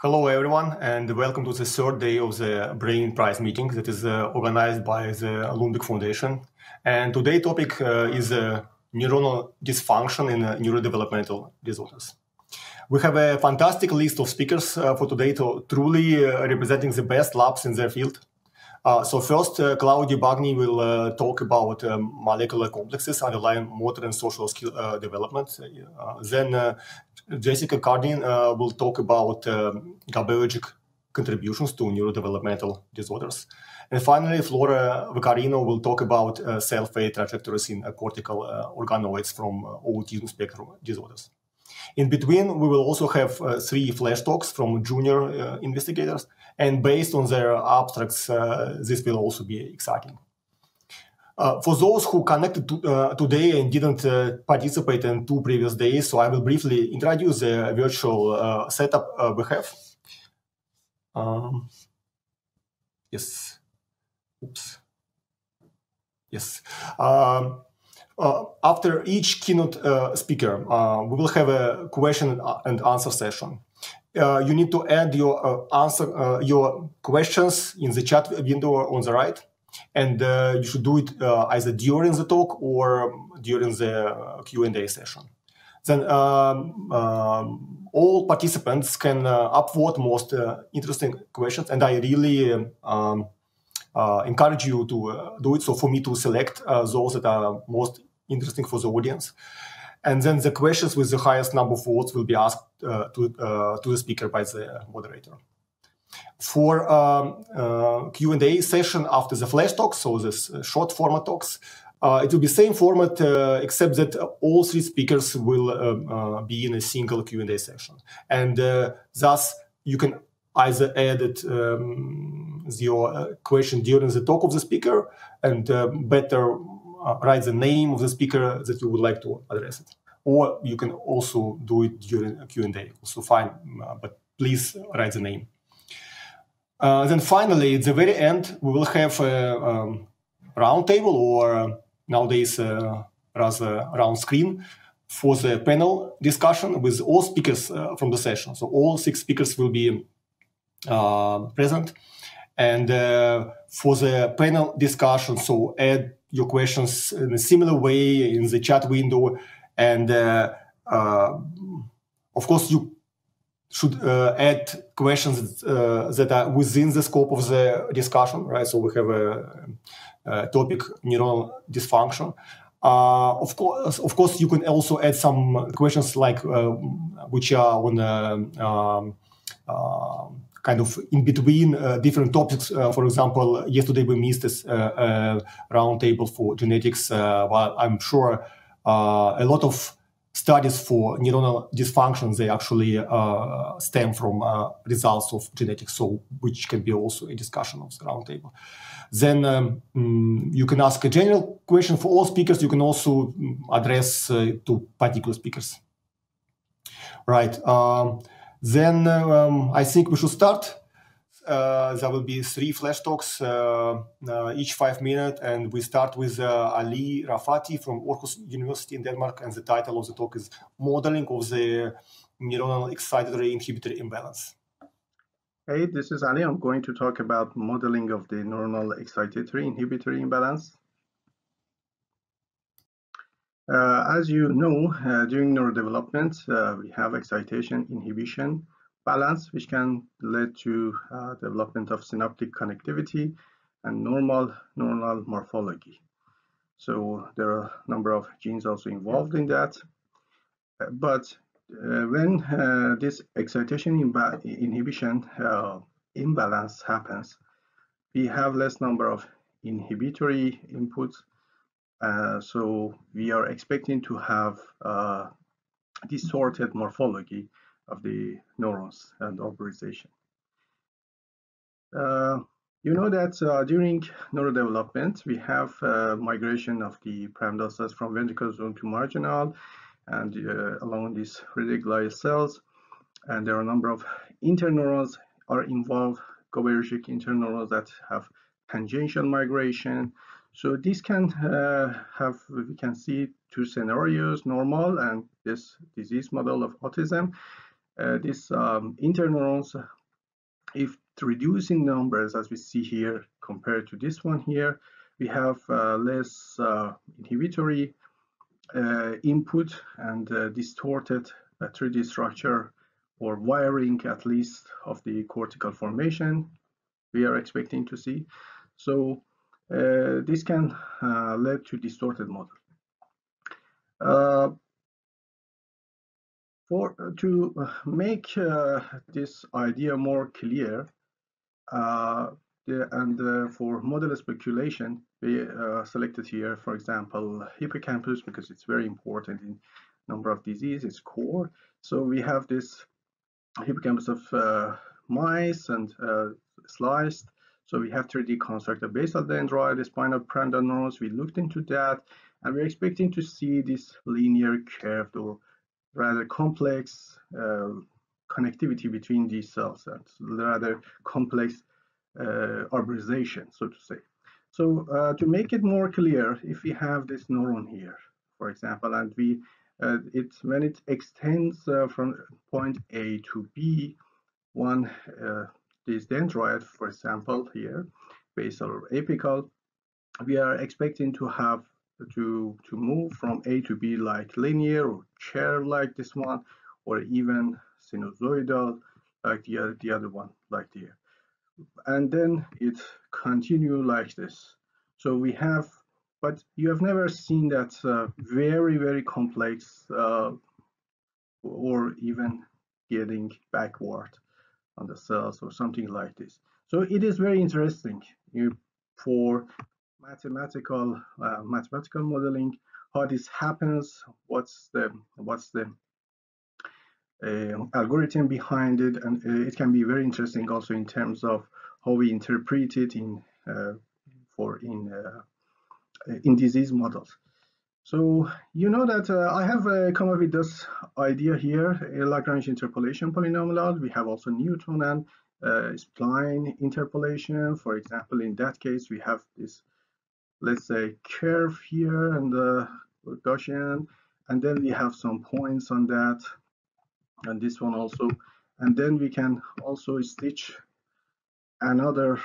Hello everyone, and welcome to the third day of the Brain Prize meeting that is organized by the Lundbeck Foundation. And today's topic is neuronal dysfunction in neurodevelopmental disorders. We have a fantastic list of speakers for today, truly representing the best labs in their field. So first, Claudio Bagni will talk about molecular complexes underlying motor and social skill development. Then Jessica Cardin will talk about GABAergic contributions to neurodevelopmental disorders. And finally, Flora Vaccarino will talk about cell-fate trajectories in cortical organoids from autism spectrum disorders. In between, we will also have 3 flash talks from junior investigators, and based on their abstracts, this will also be exciting. For those who connected today and didn't participate in 2 previous days, so I will briefly introduce the virtual setup we have. Yes. Oops. Yes. After each keynote speaker, we will have a question and answer session. You need to add your your questions in the chat window on the right, and you should do it either during the talk or during the Q&A session. Then all participants can upvote most interesting questions, and I really encourage you to do it. So for me to select those that are most interesting for the audience. And then the questions with the highest number of votes will be asked to the speaker by the moderator. For Q&A session after the flash talks, so this short format talks, it will be same format except that all 3 speakers will be in a single Q&A session. And thus you can either edit your question during the talk of the speaker and better write the name of the speaker that you would like to address it. Or you can also do it during a Q&A, also fine, but please write the name. Then finally, at the very end, we will have a round table, or nowadays rather round screen, for the panel discussion with all speakers from the session. So all 6 speakers will be present. And for the panel discussion, so add your questions in a similar way in the chat window. And of course, you should add questions that are within the scope of the discussion, right? So we have a topic, neuronal dysfunction. Of course, you can also add some questions like which are on kind of in between different topics. For example, yesterday we missed this round table for genetics. While I'm sure a lot of studies for neuronal dysfunction, they actually stem from results of genetics, so which can be also a discussion of the round table. Then you can ask a general question for all speakers. You can also address to particular speakers. Right. Then I think we should start. There will be 3 flash talks, each 5 minutes, and we start with Ali Rafati from Aarhus University in Denmark, and the title of the talk is Modeling of the Neuronal Excitatory Inhibitory Imbalance. Hey, this is Ali. I'm going to talk about modeling of the neuronal excitatory inhibitory imbalance. As you know, during neurodevelopment, we have excitation inhibition balance, which can lead to development of synaptic connectivity and normal neuronal morphology. So there are a number of genes also involved in that. But when this excitation inhibition imbalance happens, we have less number of inhibitory inputs. So we are expecting to have distorted morphology of the neurons and organization. You know that during neurodevelopment, we have migration of the pyramidal cells from ventricular zone to marginal, and along these reticular cells, and there are a number of interneurons are involved, GABAergic interneurons that have tangential migration. So this can we can see 2 scenarios, normal and this disease model of autism. these interneurons, if reducing numbers as we see here compared to this one here, we have less inhibitory input and distorted 3D structure or wiring, at least, of the cortical formation we are expecting to see. So this can lead to distorted model. To make this idea more clear, for model speculation, we selected here, for example, hippocampus, because it's very important in number of diseases, it's core. So we have this hippocampus of mice and sliced. So we have 3D construct of basal dendrite, the spinal pyramidal neurons. We looked into that, and we're expecting to see this linear curved or rather complex connectivity between these cells and rather complex arborization, so to say. So to make it more clear, if we have this neuron here, for example, and when it extends from point A to B, this dendrite, for example, here, basal or apical, we are expecting to have to move from A to B like linear or curve like this one, or even sinusoidal like the other one, like here. And then it continue like this. So we have, but you have never seen that very, very complex or even getting backward on the cells or something like this. So it is very interesting for mathematical modeling, how this happens, what's the algorithm behind it, and it can be very interesting also in terms of how we interpret it in disease models. So you know that I have come up with this idea here, a Lagrange interpolation polynomial. We have also Newtonian spline interpolation. For example, in that case, we have this, let's say, curve here and the Gaussian, and then we have some points on that, and this one also, and then we can also stitch another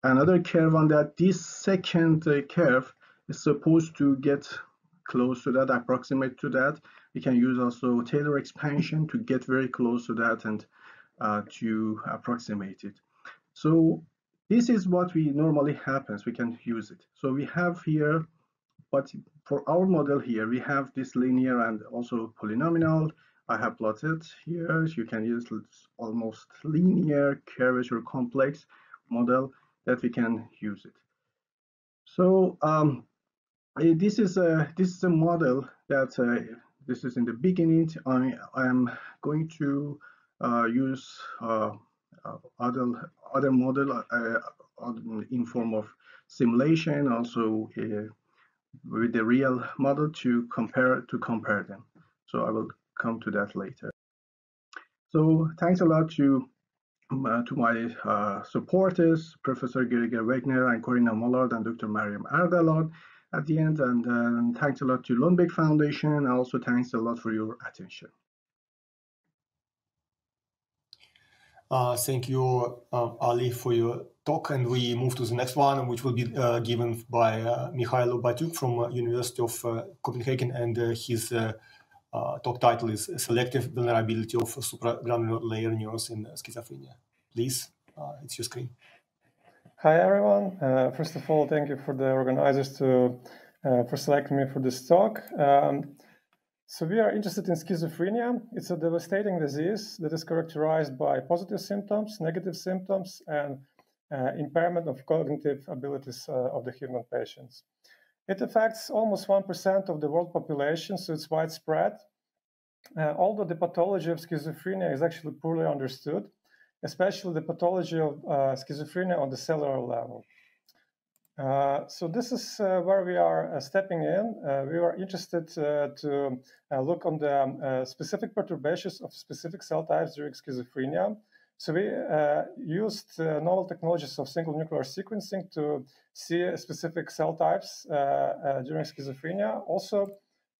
curve on that. This second curve is supposed to get close to that, approximate to that. We can use also Taylor expansion to get very close to that and to approximate it. So this is what we normally happens. We can use it. So we have here, but for our model here, we have this linear and also polynomial. I have plotted here. You can use almost linear curvature complex model that we can use it. So this is a model that this is in the beginning. I am going to use other model in form of simulation, also with the real model to compare them. So I will come to that later. So thanks a lot to my supporters, Professor Geriger Wegner and Corina Mollard and Dr. Mariam Ardalon at the end. And thanks a lot to Lundbeck Foundation. And also thanks a lot for your attention. Thank you, Ali, for your talk. And we move to the next one, which will be given by Mikhail Batyuk from University of Copenhagen. And his talk title is Selective Vulnerability of Supergranular Layer Neurons in Schizophrenia. Please, it's your screen. Hi, everyone. First of all, thank you for the organizers for selecting me for this talk. So we are interested in schizophrenia. It's a devastating disease that is characterized by positive symptoms, negative symptoms, and impairment of cognitive abilities of the human patients. It affects almost 1% of the world population, so it's widespread. Although the pathology of schizophrenia is actually poorly understood, especially the pathology of schizophrenia on the cellular level. So this is where we are stepping in. We are interested to look on the specific perturbations of specific cell types during schizophrenia. So we used novel technologies of single nuclear sequencing to see specific cell types during schizophrenia. Also,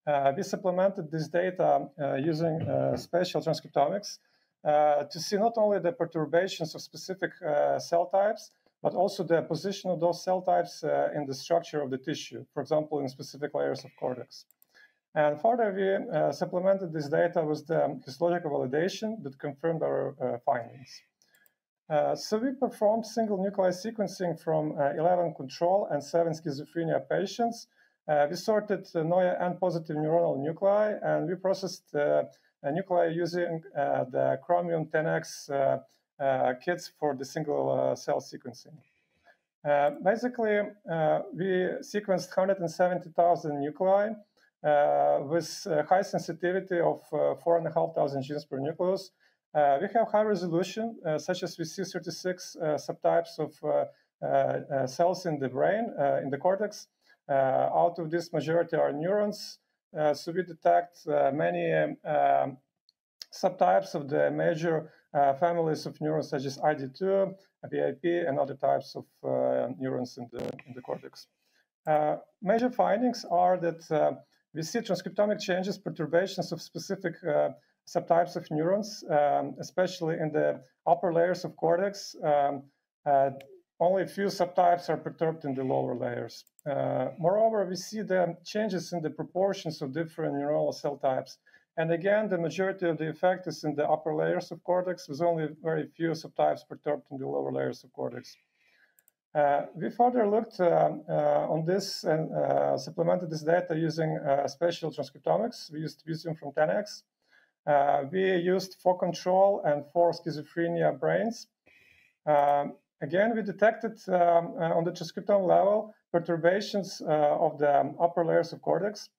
we supplemented this data using spatial transcriptomics to see not only the perturbations of specific cell types, but also the position of those cell types in the structure of the tissue, for example, in specific layers of cortex. And further, we supplemented this data with the histological validation that confirmed our findings. So we performed single nuclei sequencing from 11 control and 7 schizophrenia patients. We sorted NOIA and positive neuronal nuclei, and we processed nuclei using the Chromium 10X kits for the single cell sequencing. Basically, we sequenced 170,000 nuclei with high sensitivity of 4,500 genes per nucleus. We have high resolution, such as we see 36 subtypes of cells in the brain, in the cortex. Out of this, majority are neurons. So we detect many subtypes of the major families of neurons, such as ID2, VIP, and other types of neurons in the cortex. Major findings are that we see transcriptomic changes, perturbations of specific subtypes of neurons, especially in the upper layers of cortex. Only a few subtypes are perturbed in the lower layers. Moreover, we see the changes in the proportions of different neuronal cell types. And again, the majority of the effect is in the upper layers of cortex, with only very few subtypes perturbed in the lower layers of cortex. We further looked on this and supplemented this data using spatial transcriptomics. We used Visium from 10X. We used 4 control and 4 schizophrenia brains. Again, we detected on the transcriptome level perturbations of the upper layers of cortex.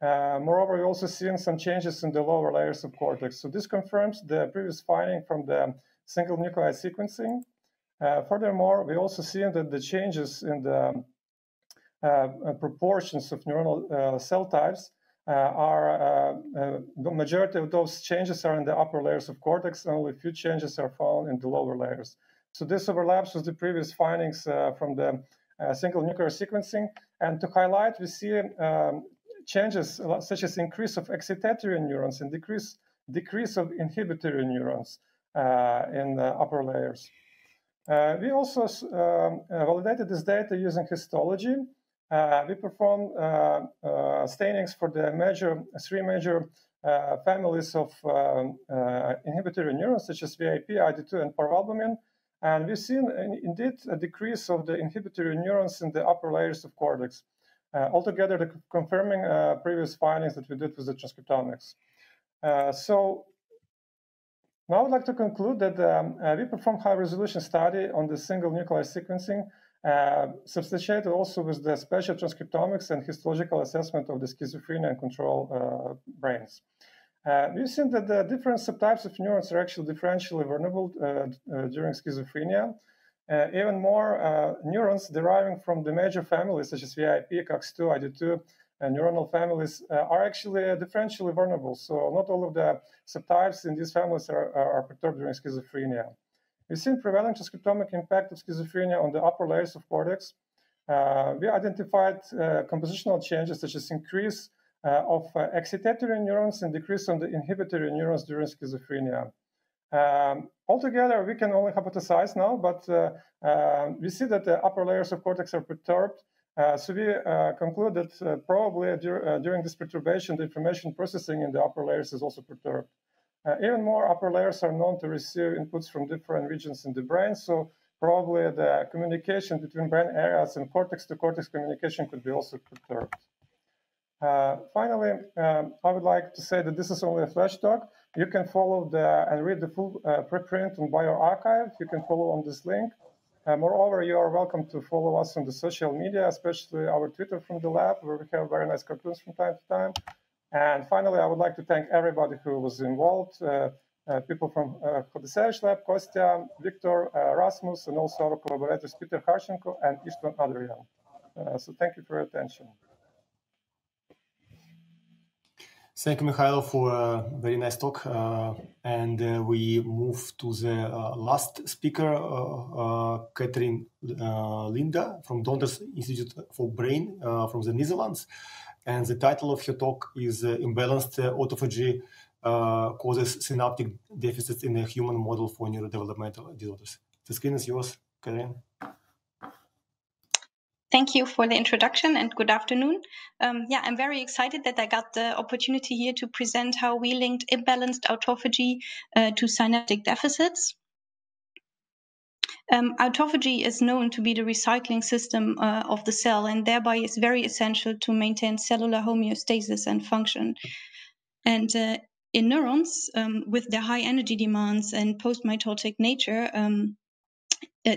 Moreover, we also seen some changes in the lower layers of cortex. So this confirms the previous finding from the single nuclei sequencing. Furthermore, we also see that the changes in the proportions of neuronal cell types the majority of those changes are in the upper layers of cortex, and only a few changes are found in the lower layers. So this overlaps with the previous findings from the single nuclear sequencing. And to highlight, we see changes such as increase of excitatory neurons and decrease of inhibitory neurons in the upper layers. We also validated this data using histology. We performed stainings for the 3 major families of inhibitory neurons, such as VIP, ID2, and parvalbumin. And we've seen, indeed, a decrease of the inhibitory neurons in the upper layers of cortex, altogether confirming previous findings that we did with the transcriptomics. So now I'd like to conclude that we performed high-resolution study on the single nuclei sequencing, substantiated also with the spatial transcriptomics and histological assessment of the schizophrenia and control brains. We've seen that the different subtypes of neurons are actually differentially vulnerable during schizophrenia. Even more, neurons deriving from the major families, such as VIP, COX2, ID2, and neuronal families, are actually differentially vulnerable. So not all of the subtypes in these families are perturbed during schizophrenia. We've seen prevalent transcriptomic impact of schizophrenia on the upper layers of cortex. We identified compositional changes, such as increase of excitatory neurons and decrease on the inhibitory neurons during schizophrenia. Altogether, we can only hypothesize now, but we see that the upper layers of cortex are perturbed. So we conclude that probably during this perturbation, the information processing in the upper layers is also perturbed. Even more, upper layers are known to receive inputs from different regions in the brain, so probably the communication between brain areas and cortex-to-cortex communication could be also perturbed. Finally, I would like to say that this is only a flash talk. You can follow and read the full preprint on bioRxiv. You can follow on this link. Moreover, you are welcome to follow us on the social media, especially our Twitter from the lab, where we have very nice cartoons from time to time. And finally, I would like to thank everybody who was involved, people from Huda lab, Kostya, Victor, Rasmus, and also our collaborators, Peter Harshenko and Istvan Adrian. So thank you for your attention. Thank you, Mikhail, for a very nice talk. And we move to the last speaker, Catherine Linda from Donders Institute for Brain from the Netherlands. And the title of her talk is Imbalanced Autophagy Causes Synaptic Deficits in a Human Model for Neurodevelopmental Disorders. The screen is yours, Karen. Thank you for the introduction and good afternoon. I'm very excited that I got the opportunity here to present how we linked imbalanced autophagy to synaptic deficits. Autophagy is known to be the recycling system of the cell and thereby is very essential to maintain cellular homeostasis and function. And in neurons, with their high energy demands and post-mitotic nature,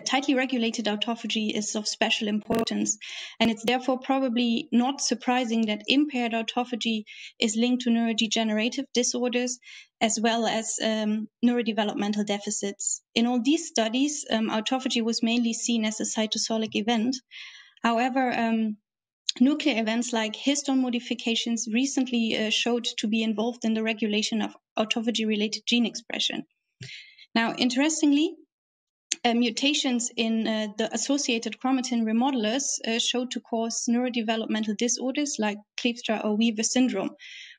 tightly regulated autophagy is of special importance, and it's therefore probably not surprising that impaired autophagy is linked to neurodegenerative disorders as well as neurodevelopmental deficits. In all these studies, autophagy was mainly seen as a cytosolic event. However, nuclear events like histone modifications recently showed to be involved in the regulation of autophagy-related gene expression. Now, interestingly, mutations in the associated chromatin remodelers showed to cause neurodevelopmental disorders like Kleefstra or Weaver syndrome,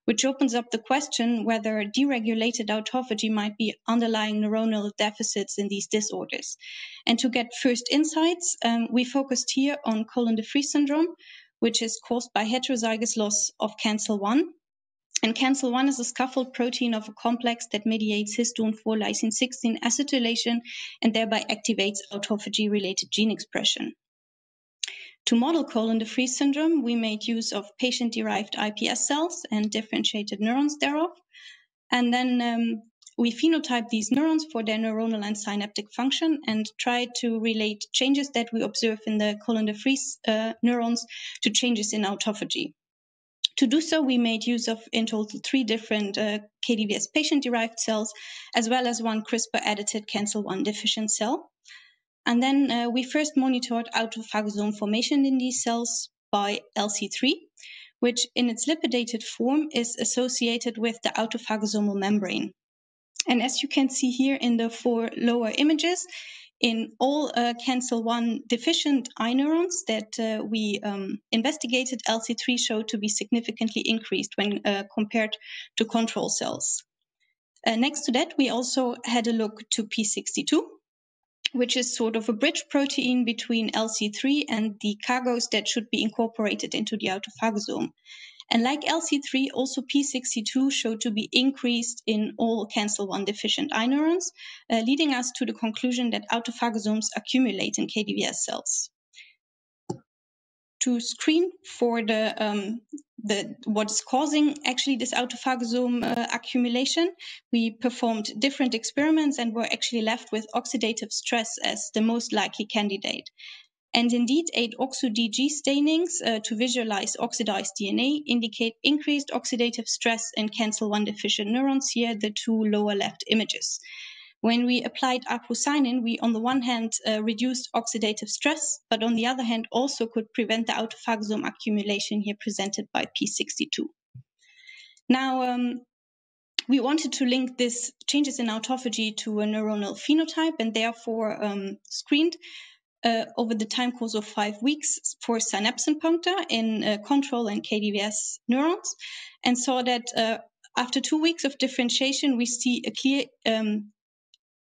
which opens up the question whether deregulated autophagy might be underlying neuronal deficits in these disorders. And to get first insights, we focused here on Colin-de-Vries syndrome, which is caused by heterozygous loss of CANCEL1. And CANCEL1 is a scaffold protein of a complex that mediates histone 4 lysine 16 acetylation and thereby activates autophagy-related gene expression. To model Colin-de-Vries syndrome, we made use of patient-derived iPS cells and differentiated neurons thereof. And then we phenotyped these neurons for their neuronal and synaptic function and tried to relate changes that we observe in the Colin-de-Vries neurons to changes in autophagy. To do so, we made use of, in total, 3 different KDVS patient-derived cells, as well as 1 CRISPR-edited CANCEL1 deficient cell. And then we first monitored autophagosome formation in these cells by LC3, which in its lipidated form is associated with the autophagosomal membrane. And as you can see here in the 4 lower images, in all CANCEL1 deficient eye neurons that we investigated, LC3 showed to be significantly increased when compared to control cells. Next to that, we also had a look to P62, which is sort of a bridge protein between LC3 and the cargos that should be incorporated into the autophagosome. And like LC3, also P62 showed to be increased in all CANCEL1 deficient eye neurons, leading us to the conclusion that autophagosomes accumulate in KDVS cells. To screen for what is causing actually this autophagosome accumulation, we performed different experiments and were actually left with oxidative stress as the most likely candidate. And indeed, 8-oxo-DG stainings to visualize oxidized DNA indicate increased oxidative stress in CANCEL1 deficient neurons, here the 2 lower left images. When we applied aprocinin, we on the one hand reduced oxidative stress, but on the other hand also could prevent the autophagosome accumulation here presented by P62. Now, we wanted to link these changes in autophagy to a neuronal phenotype and therefore screened over the time course of 5 weeks for synapsin puncta in control and KDVS neurons, and saw that after 2 weeks of differentiation, we see a clear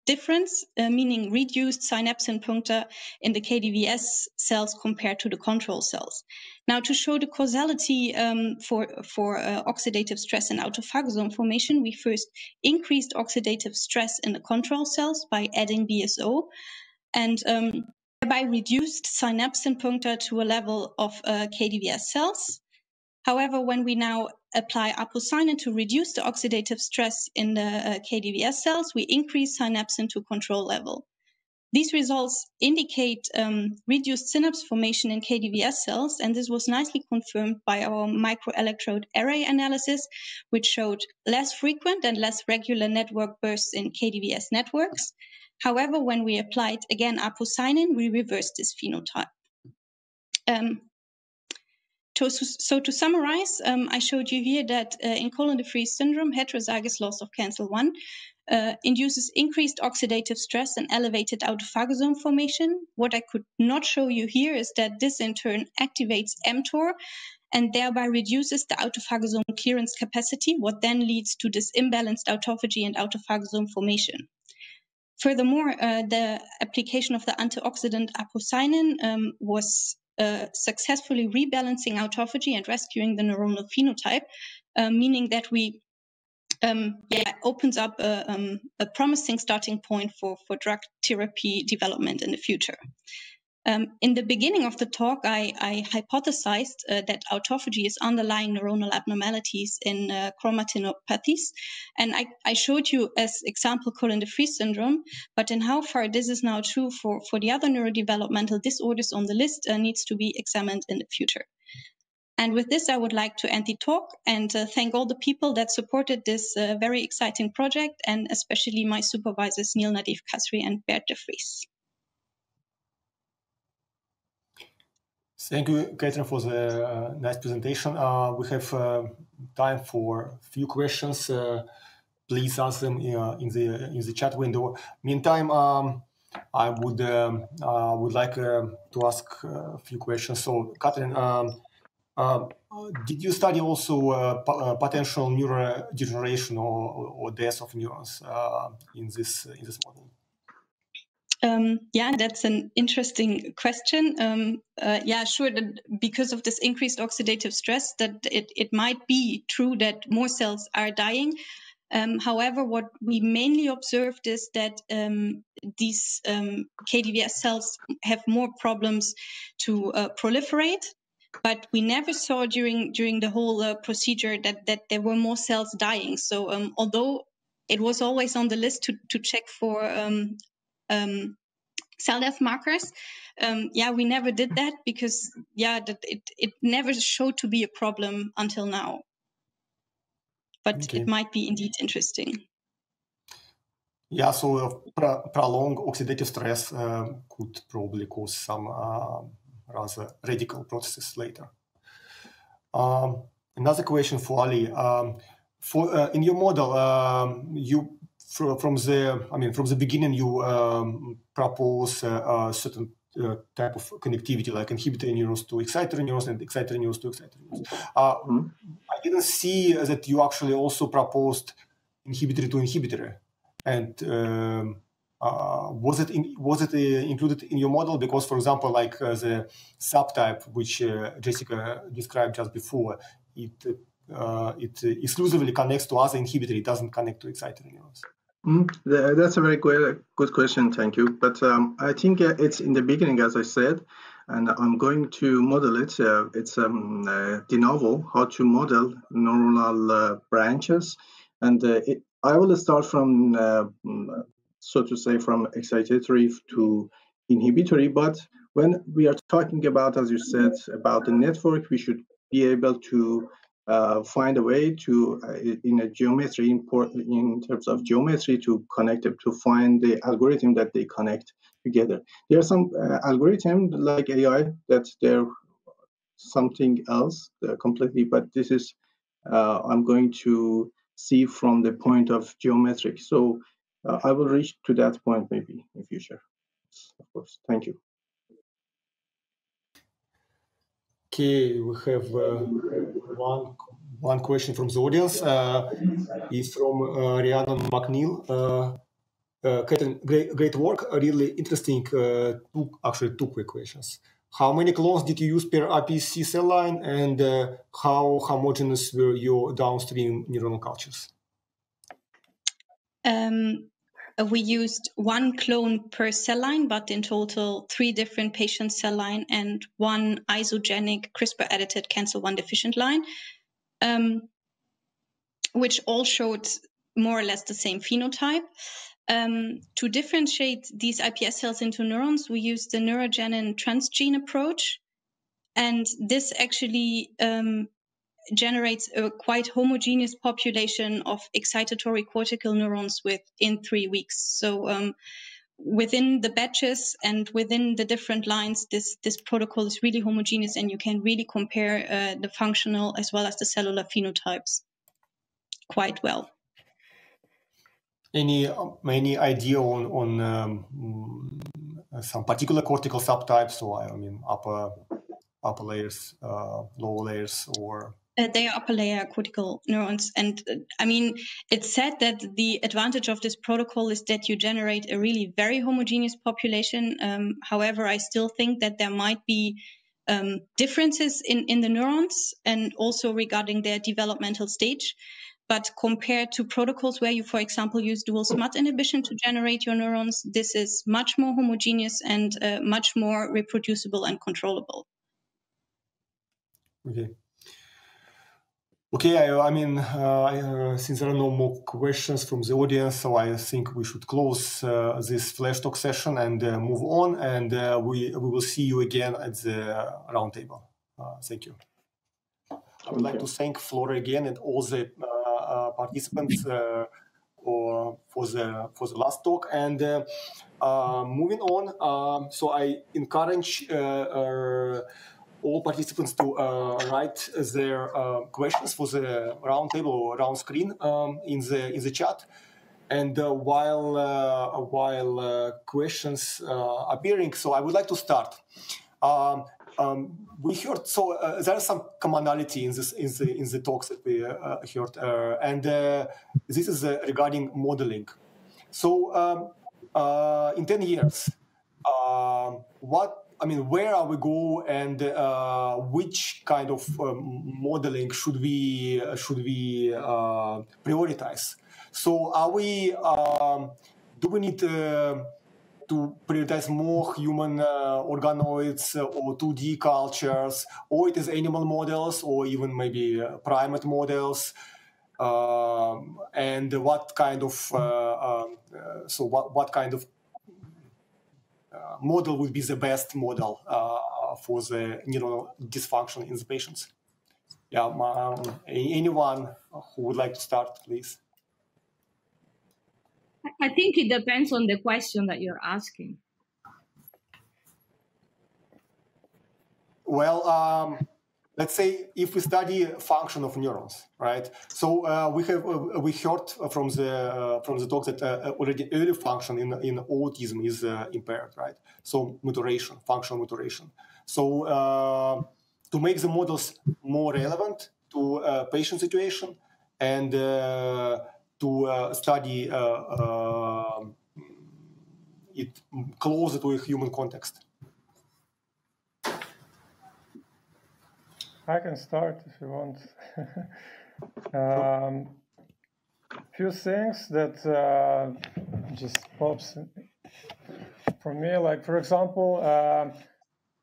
difference, meaning reduced synapsin puncta in the KDVS cells compared to the control cells. Now, to show the causality for oxidative stress and autophagosome formation, we first increased oxidative stress in the control cells by adding BSO, and thereby reduced synapsin puncta to a level of KDVS cells. However, when we now apply aprocinin to reduce the oxidative stress in the KDVS cells, we increase synapsin to control level. These results indicate reduced synapse formation in KDVS cells, and this was nicely confirmed by our microelectrode array analysis, which showed less frequent and less regular network bursts in KDVS networks. However, when we applied again aprocinin, we reversed this phenotype. So to summarize, I showed you here that in Colin-de-Vries syndrome, heterozygous loss of CANCEL1 induces increased oxidative stress and elevated autophagosome formation. What I could not show you here is that this in turn activates mTOR and thereby reduces the autophagosome clearance capacity, what then leads to this imbalanced autophagy and autophagosome formation. Furthermore, the application of the antioxidant apocynin was successfully rebalancing autophagy and rescuing the neuronal phenotype, meaning that we opens up a promising starting point for drug therapy development in the future. In the beginning of the talk, I hypothesized that autophagy is underlying neuronal abnormalities in chromatinopathies. And I showed you as example Cohen-de-Vries syndrome, but in how far this is now true for the other neurodevelopmental disorders on the list needs to be examined in the future. And with this, I would like to end the talk and thank all the people that supported this very exciting project, and especially my supervisors, Neil Nadeef Kasri and Bert de Vries. Thank you, Catherine, for the nice presentation. We have time for a few questions. Please ask them in the chat window. Meantime, I would like to ask a few questions. So, Catherine, did you study also potential neurodegeneration or death of neurons in this model? Yeah, that's an interesting question. Yeah, sure. Because of this increased oxidative stress, that it might be true that more cells are dying. However, what we mainly observed is that these KDVS cells have more problems to proliferate. But we never saw during the whole procedure that there were more cells dying. So although it was always on the list to check for cell death markers, yeah, we never did that because it never showed to be a problem until now. But okay. It might be indeed interesting. Yeah, so prolonged oxidative stress could probably cause some rather radical processes later. Another question for Ali. In your model, you from the beginning you propose a certain type of connectivity, like inhibitory neurons to excitatory neurons and excitatory neurons to excitatory neurons. I didn't see that you actually also proposed inhibitory to inhibitory. And was it included in your model? Because, for example, like the subtype which Jessica described just before, it exclusively connects to other inhibitory. It doesn't connect to excitatory neurons. That's a very good question. Thank you. But I think it's in the beginning, as I said, and I'm going to model it. It's de novo how to model neuronal branches, and I will start from, so to say, from excitatory to inhibitory. But when we are talking about, as you said, about the network, we should be able to find a way to, in a geometry, in terms of geometry, to connect them, to find the algorithm that they connect together. There are some algorithms like AI that they're something else completely, but this is, I'm going to see from the point of geometric. So I will reach to that point maybe in future, of course. Thank you. Okay, we have one question from the audience. Is from Rhiannon McNeil. Catherine, great work, really interesting. Two quick questions. How many clones did you use per RPC cell line, and how homogeneous were your downstream neuronal cultures? We used one clone per cell line, but in total 3 different patient cell line and 1 isogenic CRISPR-edited cancer-1 deficient line, which all showed more or less the same phenotype. To differentiate these iPS cells into neurons, we used the neurogenin transgene approach, and this actually generates a quite homogeneous population of excitatory cortical neurons within 3 weeks. So within the batches and within the different lines, this protocol is really homogeneous, and you can really compare the functional as well as the cellular phenotypes quite well. Any idea on some particular cortical subtypes, or I mean upper layers, lower layers, or? They are upper layer cortical neurons. And I mean, it's said that the advantage of this protocol is that you generate a really very homogeneous population. However, I still think that there might be differences in the neurons and also regarding their developmental stage. But compared to protocols where you, for example, use dual SMAT inhibition to generate your neurons, this is much more homogeneous and much more reproducible and controllable. Okay. Okay, I mean, since there are no more questions from the audience, so I think we should close this flash talk session and move on, and we will see you again at the roundtable. Thank you. I would like to thank Flora again and all the participants for the last talk. And moving on, so I encourage all participants to write their questions for the roundtable or round screen in the chat. And while questions are appearing, so I would like to start. We heard there is some commonality in the talks that we heard, and this is regarding modeling. So in 10 years, where are we go, and which kind of modeling should we prioritize? So are we do we need to prioritize more human organoids or 2D cultures, or it is animal models, or even maybe primate models? And what kind of what kind of model would be the best model for the neuronal dysfunction in the patients? Yeah, anyone who would like to start, please? I think it depends on the question that you're asking. Well, let's say if we study function of neurons, right? So we heard from the talk that already early function in autism is impaired, right? So maturation, functional maturation. So to make the models more relevant to patient situation and to study it closer to a human context. I can start if you want. Few things that just pops for me, like for example,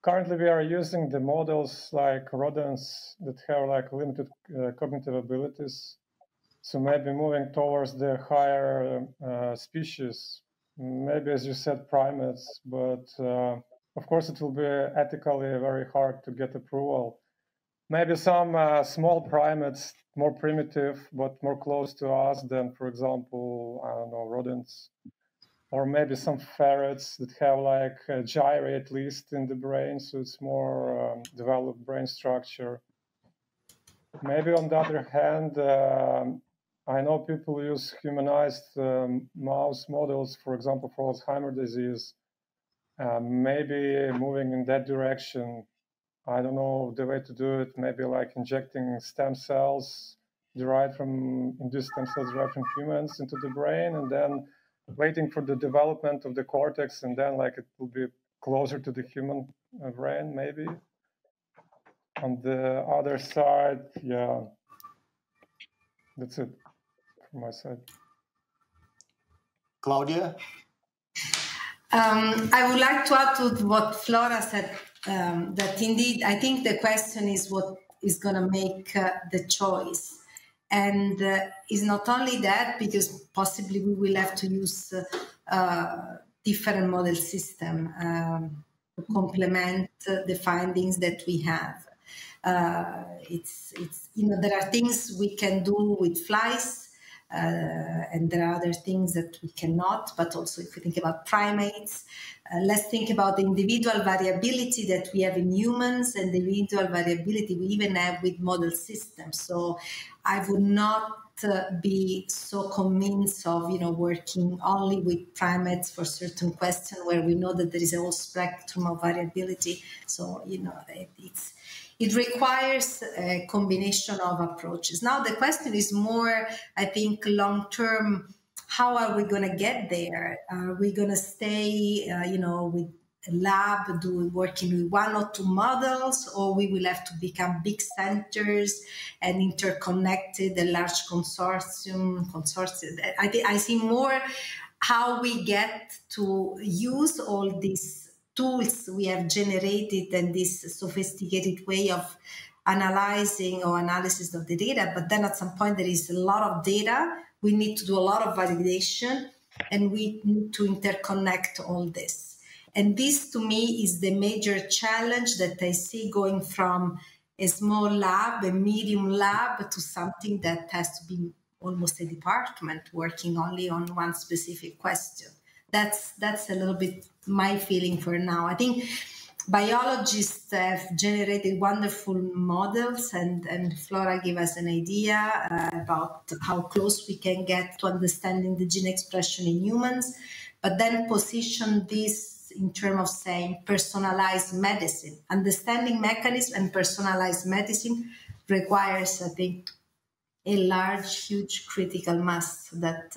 currently we are using the models like rodents that have like limited cognitive abilities. So maybe moving towards the higher species, maybe as you said, primates, but of course it will be ethically very hard to get approval. Maybe some small primates, more primitive, but more close to us than, for example, I don't know, rodents. Or maybe some ferrets that have like a gyre at least in the brain, so it's more developed brain structure. Maybe on the other hand, I know people use humanized mouse models, for example, for Alzheimer's disease. Maybe moving in that direction. I don't know the way to do it. Maybe like injecting stem cells induced stem cells derived from humans into the brain, and then waiting for the development of the cortex, and then like it will be closer to the human brain, maybe. On the other side, yeah, that's it from my side. Claudia? I would like to add to what Flora said, that indeed, I think the question is what is going to make the choice. And it's not only that, because possibly we will have to use different model system to complement the findings that we have. It's there are things we can do with flies, and there are other things that we cannot, but also if we think about primates, let's think about the individual variability that we have in humans and the individual variability we even have with model systems. So I would not be so convinced of, working only with primates for certain questions where we know that there is a whole spectrum of variability. So, it requires a combination of approaches. Now, the question is more, I think, long-term, how are we going to get there? Are we going to stay, with a lab working with one or two models, or we will have to become big centers and interconnected, a large consortium. I see more how we get to use all these tools we have generated and this sophisticated way of analyzing or analysis of the data. But then at some point there is a lot of data. We need to do a lot of validation, and we need to interconnect all this. And this, to me, is the major challenge that I see going from a small lab, a medium lab, to something that has to be almost a department working only on one specific question. That's a little bit my feeling for now. I think biologists have generated wonderful models, and Flora gave us an idea about how close we can get to understanding the gene expression in humans, but then position this in terms of saying personalized medicine. Understanding mechanism and personalized medicine requires, I think, a large, huge critical mass that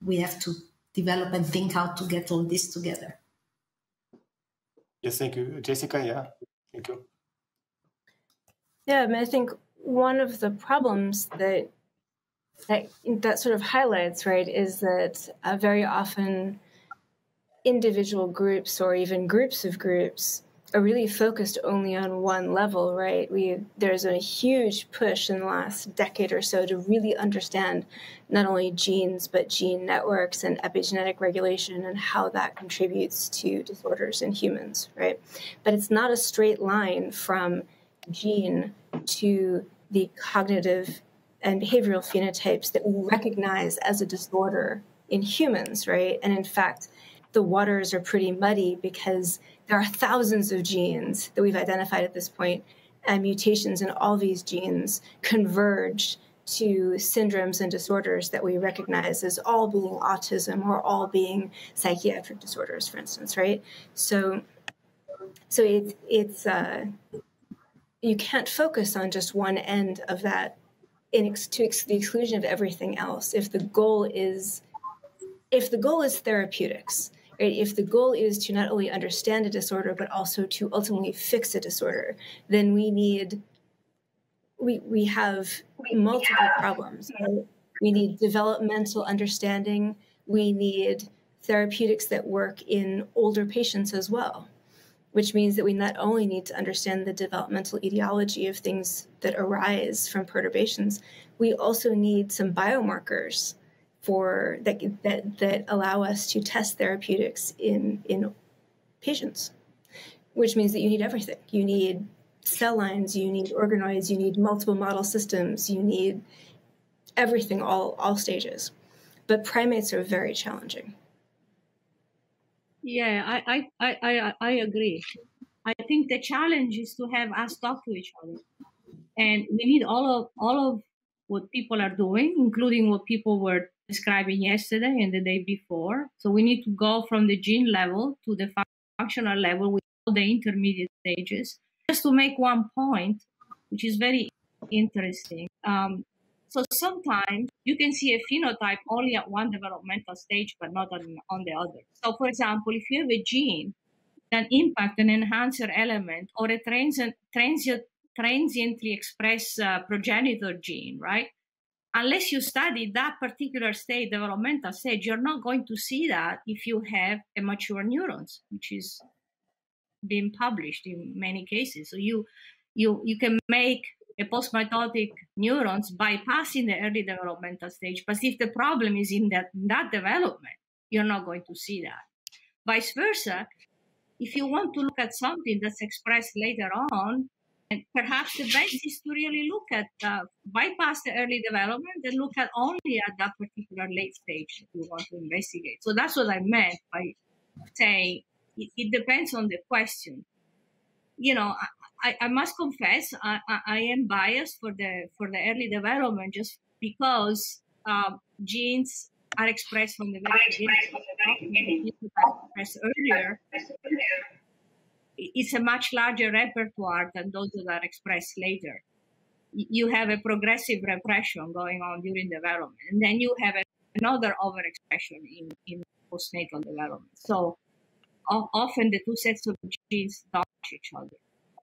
we have to develop and think how to get all this together. Yes, thank you. Jessica, yeah, thank you. Yeah, I mean, I think one of the problems that sort of highlights, right, is that very often individual groups or even groups of groups are really focused only on one level, right? There's a huge push in the last decade or so to really understand not only genes, but gene networks and epigenetic regulation and how that contributes to disorders in humans, right? But it's not a straight line from gene to the cognitive and behavioral phenotypes that we recognize as a disorder in humans, right? And in fact, the waters are pretty muddy because there are thousands of genes that we've identified at this point, and mutations in all these genes converge to syndromes and disorders that we recognize as all being autism or all being psychiatric disorders, for instance, right? So it's you can't focus on just one end of that to the exclusion of everything else. If the goal is therapeutics, right? If the goal is to not only understand a disorder, but also to ultimately fix a disorder, then we have multiple problems. We need developmental understanding. We need therapeutics that work in older patients as well, which means that we not only need to understand the developmental etiology of things that arise from perturbations, we also need some biomarkers that allow us to test therapeutics in patients, which means that you need everything. You need cell lines, you need organoids, you need multiple model systems, you need everything, all stages. But primates are very challenging. Yeah, I agree. I think the challenge is to have us talk to each other, and we need all of what people are doing, including what people were describing yesterday and the day before. So we need to go from the gene level to the functional level with all the intermediate stages. Just to make one point, which is very interesting. So sometimes you can see a phenotype only at one developmental stage, but not on the other. So for example, if you have a gene that impacts an enhancer element or a transiently expressed progenitor gene, right? Unless you study that particular state, developmental stage, you're not going to see that if you have a mature neurons, which is being published in many cases. So you can make a postmitotic neurons bypassing the early developmental stage, but if the problem is in that development, you're not going to see that. Vice versa, if you want to look at something that's expressed later on, and perhaps the best is to really look at, bypass the early development and look at only at that particular late stage that you want to investigate. So that's what I meant by saying it depends on the question. You know, I must confess, I am biased for the early development just because genes are expressed from the very beginning, expressed earlier, it's a much larger repertoire than those that are expressed later. You have a progressive repression going on during development, and then you have another overexpression in postnatal development. So often the two sets of genes touch each other.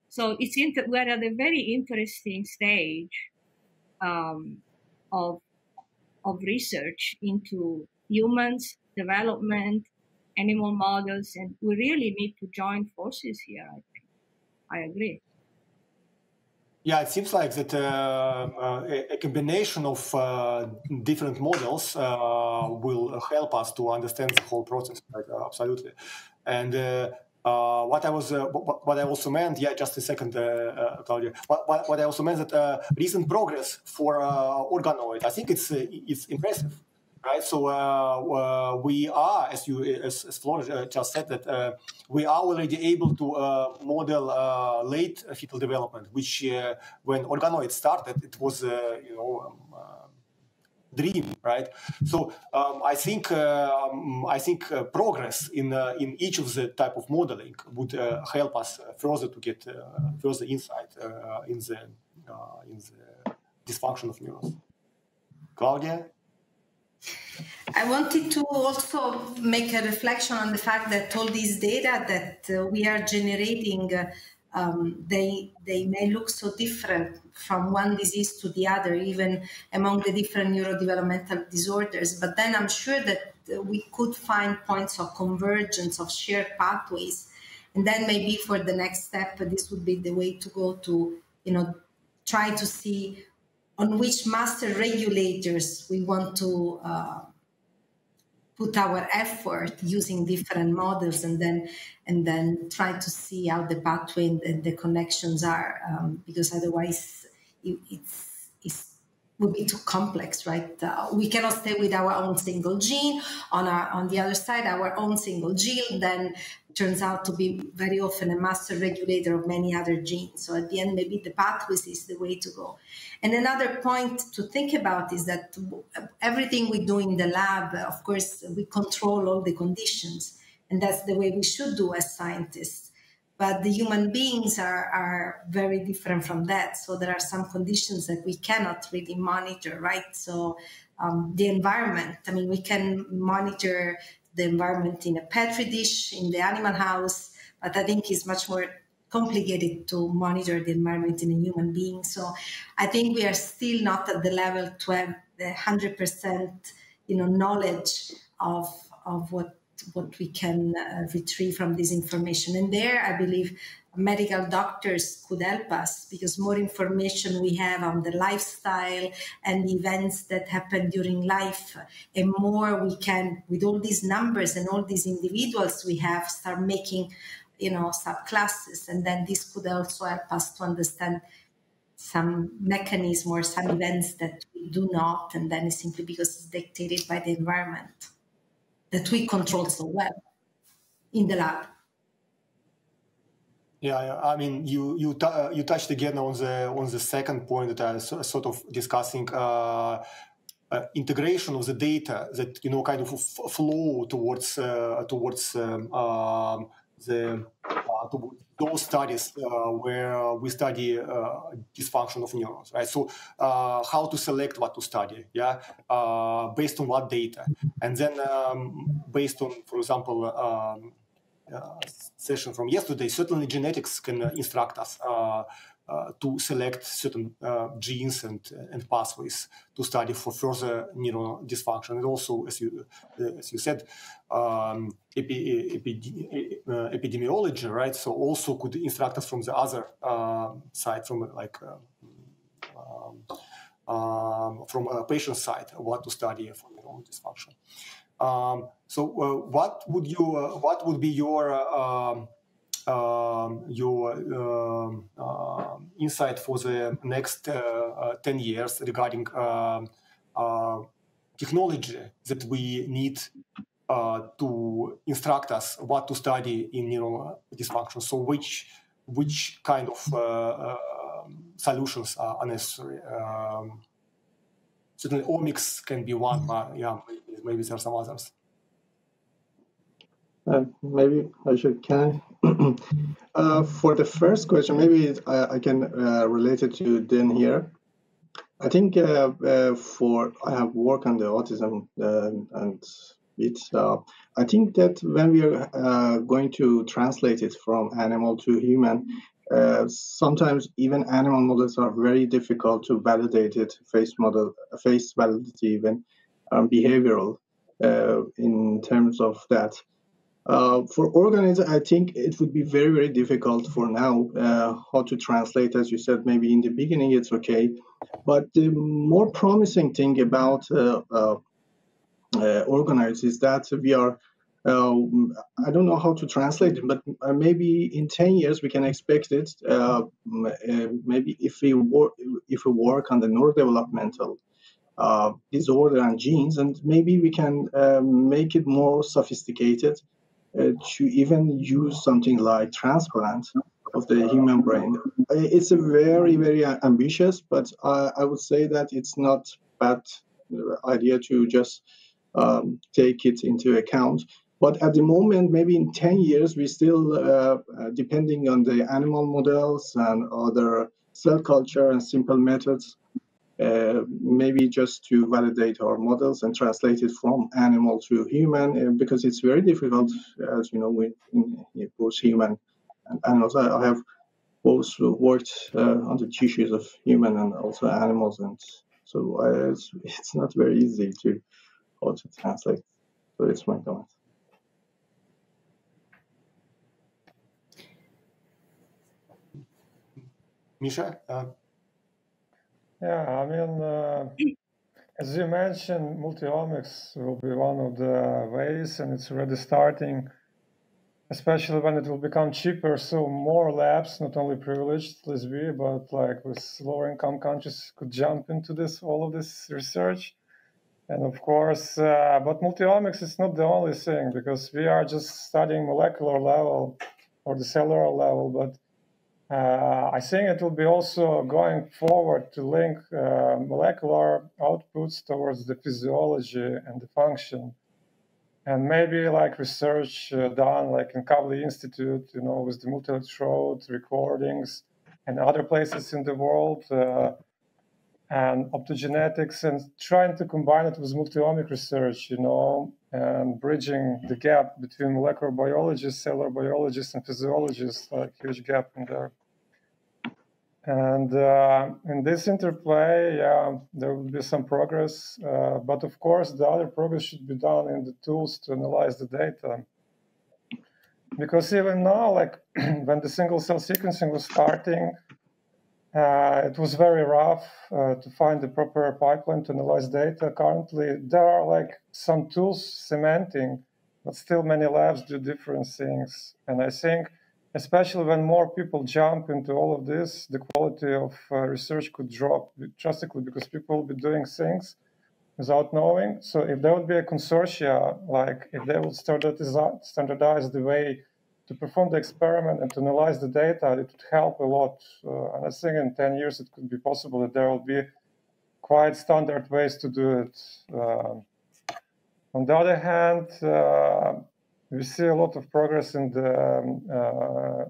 So we're at a very interesting stage of research into humans, development, animal models, and we really need to join forces here, I think. I agree. Yeah, it seems like that a combination of different models will help us to understand the whole process. Right? Absolutely. And what I also meant, yeah, just a second, Claudia. What I also meant that recent progress for organoid, I think it's impressive. Right, so we are, as Flora just said, that we are already able to model late fetal development, which when organoids started, it was dream, right? So I think progress in each of the type of modeling would help us further to get further insight in the dysfunction of neurons. Claudia? I wanted to also make a reflection on the fact that all these data that we are generating, they may look so different from one disease to the other, even among the different neurodevelopmental disorders. But then I'm sure that we could find points of convergence, of shared pathways. And then maybe for the next step, this would be the way to go to, try to see on which master regulators we want to put our effort using different models, and then try to see how the pathway and the connections are, because otherwise it would be too complex, right? We cannot stay with our own single gene. On the other side, our own single gene then turns out to be very often a master regulator of many other genes. So at the end, maybe the pathways is the way to go. And another point to think about is that everything we do in the lab, of course, we control all the conditions, and that's the way we should do as scientists. But the human beings are very different from that. So there are some conditions that we cannot really monitor, right? So the environment, I mean, we can monitor the environment in a petri dish, in the animal house, but I think it's much more complicated to monitor the environment in a human being. So I think we are still not at the level to have the 100%, knowledge of what we can retrieve from this information. And there, I believe medical doctors could help us, because more information we have on the lifestyle and the events that happen during life, and more we can, with all these numbers and all these individuals we have, start making, subclasses. And then this could also help us to understand some mechanism or some events that we do not, and then it's simply because it's dictated by the environment that we control so well in the lab. Yeah, I mean, you touched again on the second point that I was sort of discussing, integration of the data that kind of flow towards those studies where we study dysfunction of neurons, right? So how to select what to study, yeah, based on what data, and then based on, for example, session from yesterday, certainly genetics can instruct us to select certain genes and pathways to study for further neural dysfunction. And also, as you said, epidemiology, right? So also could instruct us from the other side, from from a patient side, what to study for neural dysfunction. So, what would be your insight for the next 10 years regarding technology that we need to instruct us what to study in neural dysfunction? So, which kind of solutions are necessary? certainly omics can be one, but yeah, maybe there are some others. Maybe I should, can I? For the first question, maybe I can relate it to Dan here. I think I have worked on the autism and it's, I think that when we are going to translate it from animal to human, sometimes even animal models are very difficult to validate it, face validity even, behavioral in terms of that. For organisms, I think it would be very, very difficult for now how to translate, as you said, maybe in the beginning it's okay. But the more promising thing about organoids is that we are, I don't know how to translate it, but maybe in 10 years we can expect it. Maybe if we work on the neurodevelopmental disorder and genes, and maybe we can make it more sophisticated to even use something like transplant of the human brain. It's a very, very ambitious, but I would say that it's not bad idea to just take it into account. But at the moment, maybe in 10 years, we still, depending on the animal models and other cell culture and simple methods, maybe just to validate our models and translate it from animal to human, because it's very difficult, as you know, in both human and animals. I have both worked on the tissues of human and also animals, and so it's not very easy to translate. So it's my comment. Misha? Yeah, I mean, as you mentioned, multiomics will be one of the ways, and it's already starting, especially when it will become cheaper. So more labs, not only privileged, let's be, but like with lower income countries could jump into all of this research. And of course, but multiomics is not the only thing, because we are just studying molecular level or the cellular level, but I think it will be also going forward to link molecular outputs towards the physiology and the function. And maybe like research done like in Kavli Institute, you know, with the multi-electrode recordings and other places in the world, and optogenetics, and trying to combine it with multi-omic research, you know, and bridging the gap between molecular biologists, cellular biologists, and physiologists, like huge gap in there. And in this interplay, there will be some progress, but of course, the other progress should be done in the tools to analyze the data. Because even now, like when the single-cell sequencing was starting, it was very rough to find the proper pipeline to analyze data. Currently, there are like some tools cementing, but still many labs do different things. And I think, especially when more people jump into all of this, the quality of research could drop drastically, because people will be doing things without knowing. So if there would be a consortia, like if they would standardize the way to perform the experiment and to analyze the data, it would help a lot. And I think in 10 years, it could be possible that there will be quite standard ways to do it. On the other hand, we see a lot of progress in the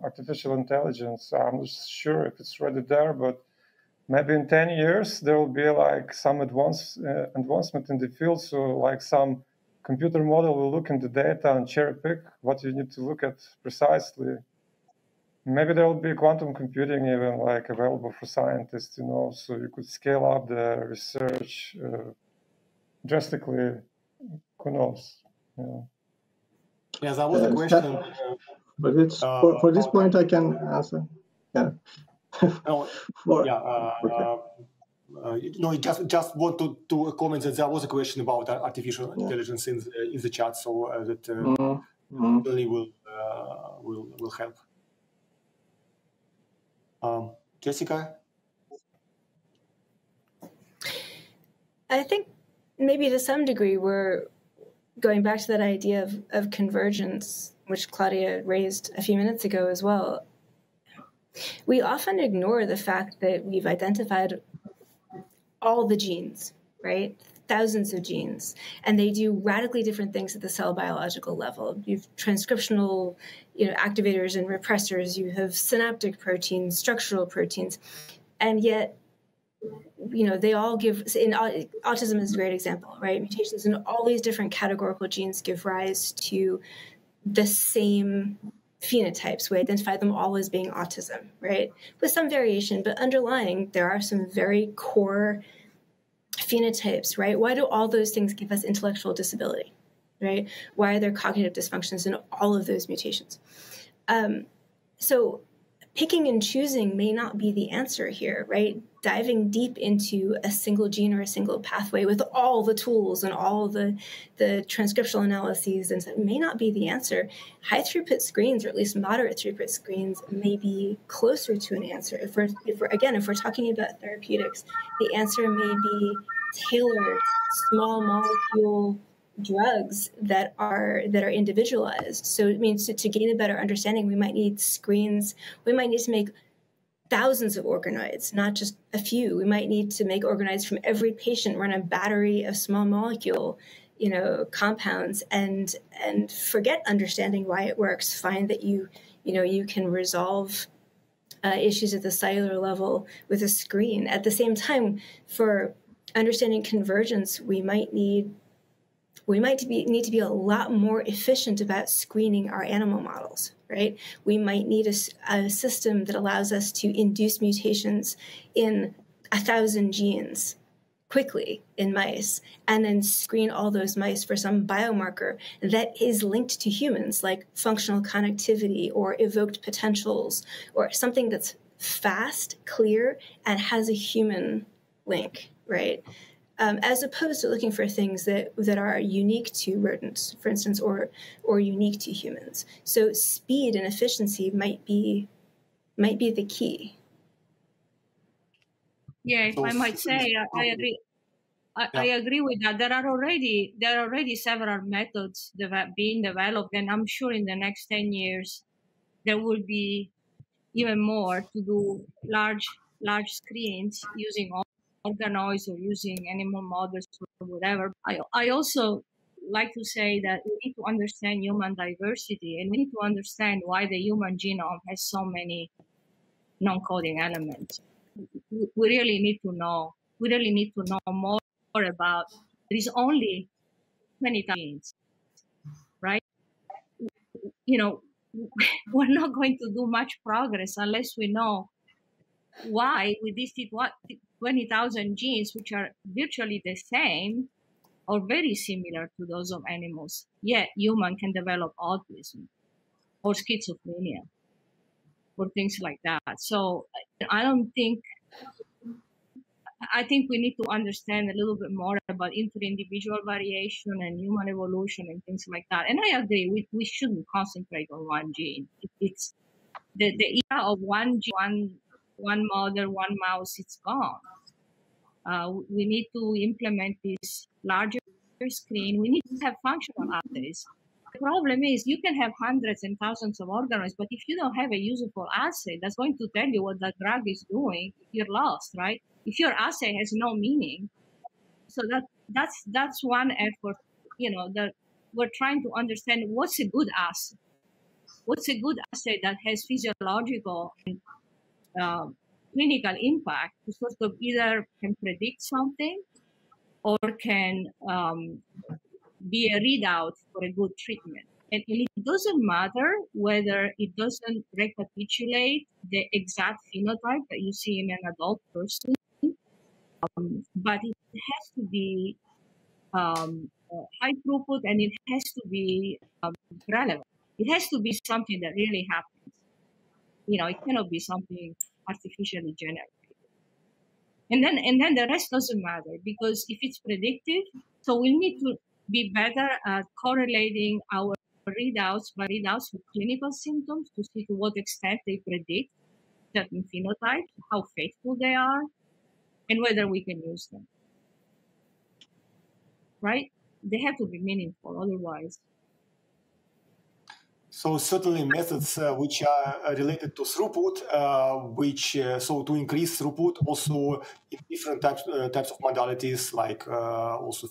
artificial intelligence. I'm not sure if it's already there, but maybe in 10 years, there will be like some advancement in the field. So like some computer model will look in the data and cherry pick what you need to look at precisely. Maybe there will be quantum computing even like available for scientists, you know, so you could scale up the research drastically. Who knows? Yeah. Yeah, that was a question. But it's for this point, I can answer. Yeah. No, just want to comment that there was a question about artificial intelligence in the chat, so that really will help. Jessica? I think maybe to some degree we're going back to that idea of convergence, which Claudia raised a few minutes ago as well. We often ignore the fact that we've identified all the genes right? Thousands of genes, and they do radically different things at the cell biological level. You have transcriptional, activators and repressors. You have synaptic proteins, structural proteins, and yet, they all give. In autism is a great example, right? Mutations in all these different categorical genes give rise to the same phenotypes. We identify them all as being autism, right? With some variation, but underlying, there are some very core phenotypes, right? Why do all those things give us intellectual disability, right? Why are there cognitive dysfunctions in all of those mutations? So picking and choosing may not be the answer here, right? Diving deep into a single gene or a single pathway with all the tools and all the transcriptional analyses and so may not be the answer. High throughput screens, or at least moderate throughput screens, may be closer to an answer. If we're talking about therapeutics, the answer may be tailored small molecule drugs that are individualized. So it means to gain a better understanding, we might need screens. We might need to make thousands of organoids, not just a few. We might need to make organoids from every patient, run a battery of small molecule, compounds, and forget understanding why it works. Find that you can resolve issues at the cellular level with a screen. At the same time, for understanding convergence, we might need to be a lot more efficient about screening our animal models, right? We might need a system that allows us to induce mutations in 1,000 genes quickly in mice, and then screen all those mice for some biomarker that is linked to humans, like functional connectivity or evoked potentials, or something that's fast, clear, and has a human link, right? As opposed to looking for things that are unique to rodents, for instance, or unique to humans. So speed and efficiency might be the key. Yeah, if I might say, I agree. I agree with that. There are already several methods being developed, and I'm sure in the next 10 years there will be even more to do large screens using organoids or using animal models or whatever. I also like to say that we need to understand human diversity, and we need to understand why the human genome has so many non-coding elements. We really need to know. We really need to know more about. There is only 20 genes, right? We're not going to do much progress unless we know why with these 20,000 genes, which are virtually the same or very similar to those of animals, yet human can develop autism or schizophrenia or things like that. So I think we need to understand a little bit more about inter-individual variation and human evolution and things like that. And I agree, we shouldn't concentrate on one gene. It's the era of one gene, one mother, one mouse, it's gone. We need to implement this larger screen. We need to have functional assays. The problem is you can have hundreds and thousands of organoids, but if you don't have a useful assay that's going to tell you what that drug is doing, you're lost, right? If your assay has no meaning, so that's one effort, that we're trying to understand what's a good assay. What's a good assay that has physiological and clinical impact to sort of either can predict something or can be a readout for a good treatment. And it doesn't matter whether it doesn't recapitulate the exact phenotype that you see in an adult person, but it has to be high throughput, and it has to be relevant. It has to be something that really happens. It cannot be something artificially generated. And then the rest doesn't matter, because if it's predictive, so we need to be better at correlating our readouts with clinical symptoms to see to what extent they predict certain phenotypes, how faithful they are, and whether we can use them. Right? They have to be meaningful, otherwise. So certainly methods which are related to throughput, so to increase throughput also in different types of modalities, like also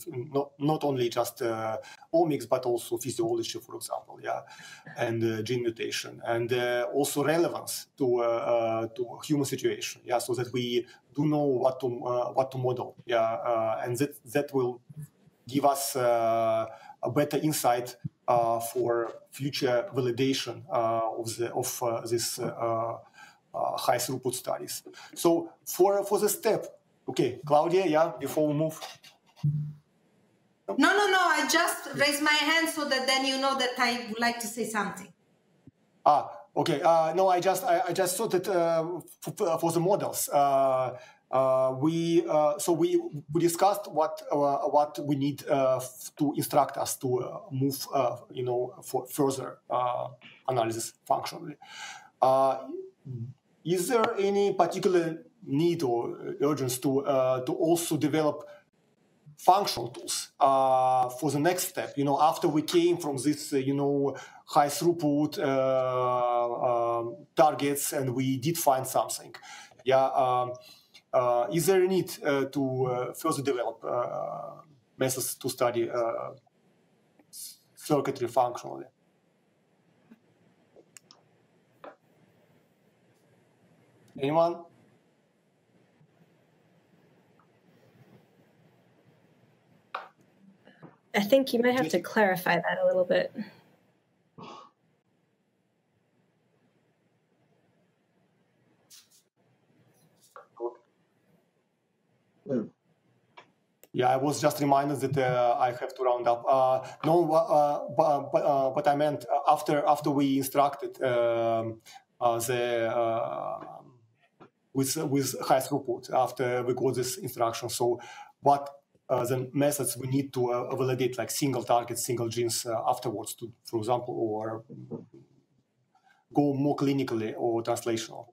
not only just omics but also physiology, for example, and gene mutation, and also relevance to human situation, so that we do know what to model, and that will give us a better insight for future validation of this high throughput studies. So for the step, okay, Claudia, before we move. No, I just raised my hand so that then you know that I would like to say something. Okay. No, I just thought that for the models, we discussed what we need to instruct us to move, for further analysis functionally. Is there any particular need or urgency to also develop functional tools for the next step? After we came from this, high throughput targets, and we did find something. Is there a need to further develop methods to study circuitry functionally? Anyone? I think you might have to clarify that a little bit. I was just reminded that I have to round up. But I meant after we instructed with high throughput, after we got this instruction. So what the methods we need to validate, like single targets, single genes afterwards, for example, or go more clinically or translational.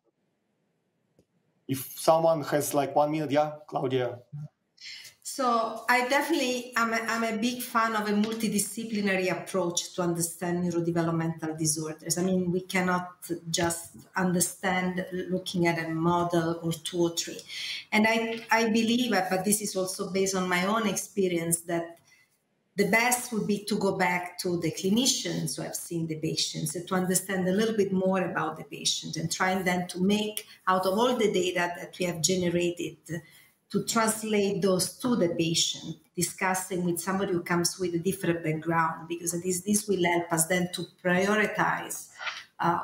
If someone has like 1 minute, Claudia. So I definitely I'm a big fan of a multidisciplinary approach to understand neurodevelopmental disorders. I mean, we cannot just understand looking at a model or 2 or 3. And I believe, but this is also based on my own experience, that the best would be to go back to the clinicians who have seen the patients and to understand a little bit more about the patient, and trying then to make out of all the data that we have generated, to translate those to the patient, discussing with somebody who comes with a different background, because this will help us then to prioritize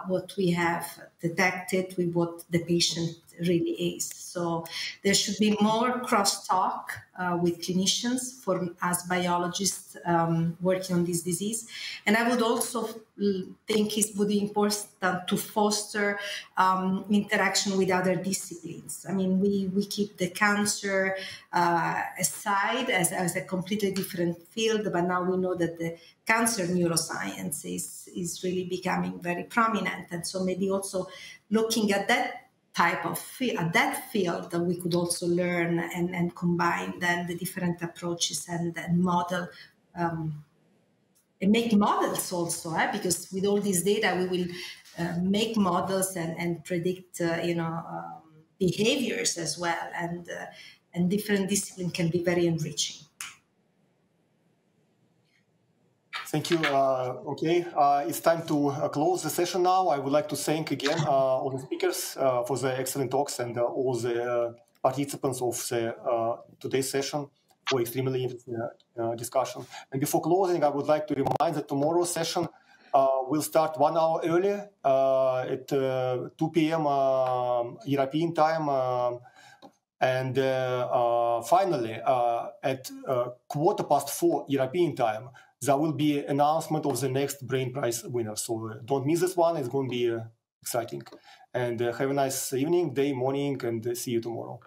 what we have detected with what the patient really is. So there should be more crosstalk with clinicians for us biologists working on this disease. And I would also think it would be important to foster interaction with other disciplines. I mean, we keep the cancer aside as a completely different field, but now we know that the cancer neuroscience is really becoming very prominent. And so maybe also looking at that type of field, that we could also learn and combine then the different approaches and model and make models also, because with all this data we will make models and predict behaviors as well, and different disciplines can be very enriching. Thank you. It's time to close the session now. I would like to thank again all the speakers for the excellent talks, and all the participants of today's session for extremely interesting discussion. And before closing, I would like to remind that tomorrow's session will start 1 hour earlier at 2 p.m. European time. And finally, at 4:15 European time, there will be an announcement of the next Brain Prize winner. So don't miss this one. It's going to be exciting. And have a nice evening, day, morning, and see you tomorrow.